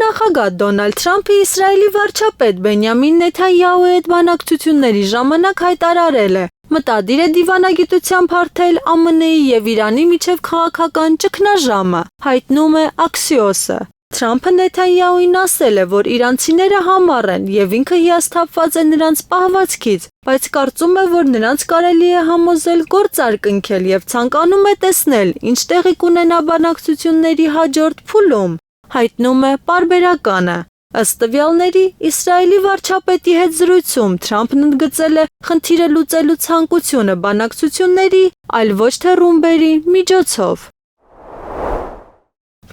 նախագահ Դոնալդ Թրամփը Իսրայելի վարչապետ Բենյամին Նեթանյահուի հետ բանակցությունների ժամանակ հայտարարել է. մտադիր է դիվանագիտությամբ հարթել ԱՄՆ-ի եւ Իրանի միջև քաղաքական ճգնաժամը, հայտնում է Axios-ը։ Թրամփը Նեթանյահուին ասել է, որ իրանցիները համառ են եւ ինքը հիասթափված է նրանց պահվածքից, բայց կարծում է, որ նրանց կարելի է համոզել գործար կնքել եւ ցանկանում է տեսնել, ինչ տեղի կունենա բանակցությունների հաջորդ փուլում, հայտնում է Պարբերականը։ Ըստ տվյալների, Իսրայելի վարչապետի հետ զրույցում Թրամփն ընդգծել է խնդիրը լուծելու ցանկությունը բանակցությունների, այլ ոչ թե ռումբերի միջոցով։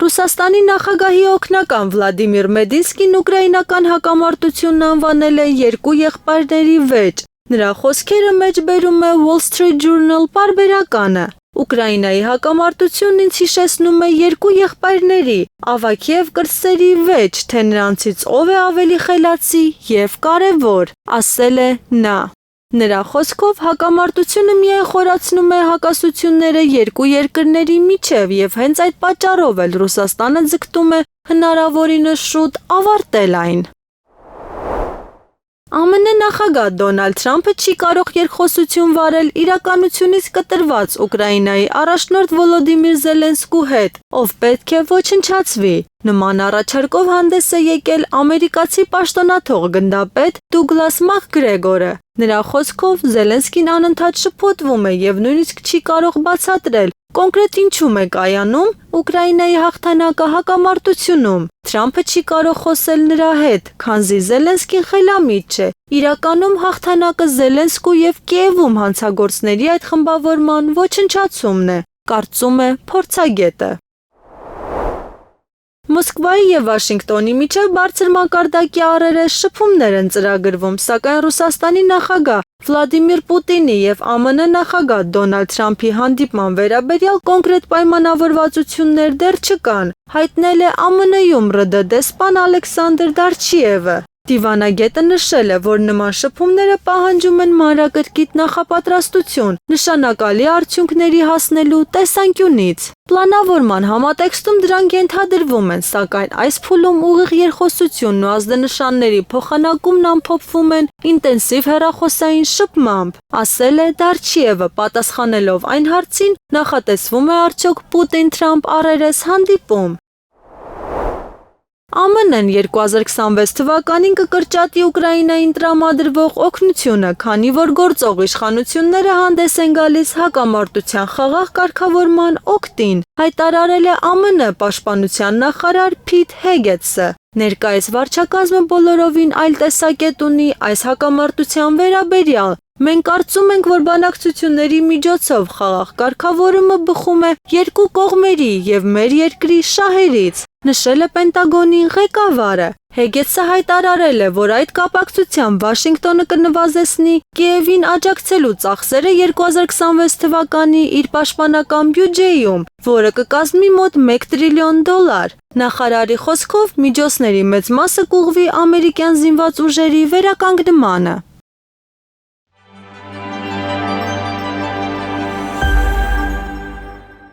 Ռուսաստանի նախագահի օգնական Վլադիմիր Մեդինսկին ուկրաինական հակամարտությունն անվանել է երկու եղբայրների վեճ։ Նրա խոսքերը մեջբերում է Wall Street Journal պարբերականը։ Ուկրաինայի հակամարտությունն ինձ հիշեցնում է երկու եղբայրների, ավագ եւ կրտսերի վեճ, թե նրանցից ով է ավելի խելացի եւ կարեւոր, ասել է նա։ Նրա խոսքով հակամարտությունը միայն խորացնում է հակասությունները երկու երկրների միջև եւ հենց այդ պատճառով էլ Ռուսաստանը ձգտում է հնարավորինս շուտ ավարտել այն։ ԱՄՆ նախագահ Դոնալդ Թրամփը չի կարող երկխոսություն վարել իրականությունից կտրված Ուկրաինայի առաջնորդ Վոլոդիմիր Զելենսկու հետ, ով պետք է ոչնչացվի։ Նման առաջարկով հանդես է եկել ամերիկացի պաշտոնաթող գնդապետ Դուգլաս Մակգրեգորը։ Նրա խոսքով Զելենսկին անընդհատ շփոթվում է եւ նույնիսկ չի կարող բացատրել կոնկրետ ինչում է կայանում Ուկրաինայի հաղթանակը հակամարտությունում։ Թրամփը չի կարող խոսել նրա հետ, քանզի Զելենսկին խելամիտ չէ։ Իրականում հաղթանակը Զելենսկու եւ Կիևում հանցագործների այդ խմբավորման ոչնչացումն է, կարծում է փորձագետը։ Մոսկվայի եւ Վաշինգտոնի միջև բարձր մակարդակի առերես շփումներ են ծրագրվում, սակայն Ռուսաստանի նախագահ Վլադիմիր Պուտինի եւ ԱՄՆ նախագահ Դոնալդ Թրամփի հանդիպման վերաբերյալ կոնկրետ պայմանավորվածություններ դեռ չկան, հայտնել է ԱՄՆ-ում ՌԴ դեսպան Ալեքսանդր Դարչիևը։ Դիվանագետը նշել է, որ նման շփումները պահանջում են մանրակրկիտ նախապատրաստություն, նշանակալի արդյունքների հասնելու տեսանկյունից։ Պլանավորման համատեքստում դրանք ենթադրվում են, սակայն այս փուլում ուղիղ երկխոսությունն ու ազդանշանների փոխանակումն ամփոփվում են ինտենսիվ հեռախոսային շփմամբ, ասել է Դարչիևը, պատասխանելով այն հարցին, նախատեսվում է արդյոք Պուտին-Թրամփ առերես հանդիպում։ ԱՄՆ-ն 2026 թվականին կկրճատի Ուկրաինային տրամադրվող օգնությունը, քանի որ գործող իշխանությունները հանդես են գալիս հակամարտության խաղաղ կարգավորման օգտին, հայտարարել է ԱՄՆ պաշտպանության նախարար Փիթ Հեգեցը։ Ներկայիս վարչակազմը բոլորովին այլ տեսակետ ունի այս հակամարտության վերաբերյալ։ Մենք կարծում ենք, որ բանակցությունների միջոցով խաղաղ կարգավորումը բխում է երկու կողմերի եւ մեր երկրի շահերից, նշել է Պենտագոնի ղեկավարը։ Հեգեցը հայտարարել է, որ այդ կապակցությամբ Վաշինգտոնը կնվազեցնի Կիևին աջակցելու ծախսերը 2026 թվականի իր պաշտպանական բյուջեում, որը կկազմի մոտ $1 տրիլիոն։ Նախարարի խոսքով միջոցների մեծ մասը կուղղվի ամերիկյան զինված ուժերի վերականգնմանը։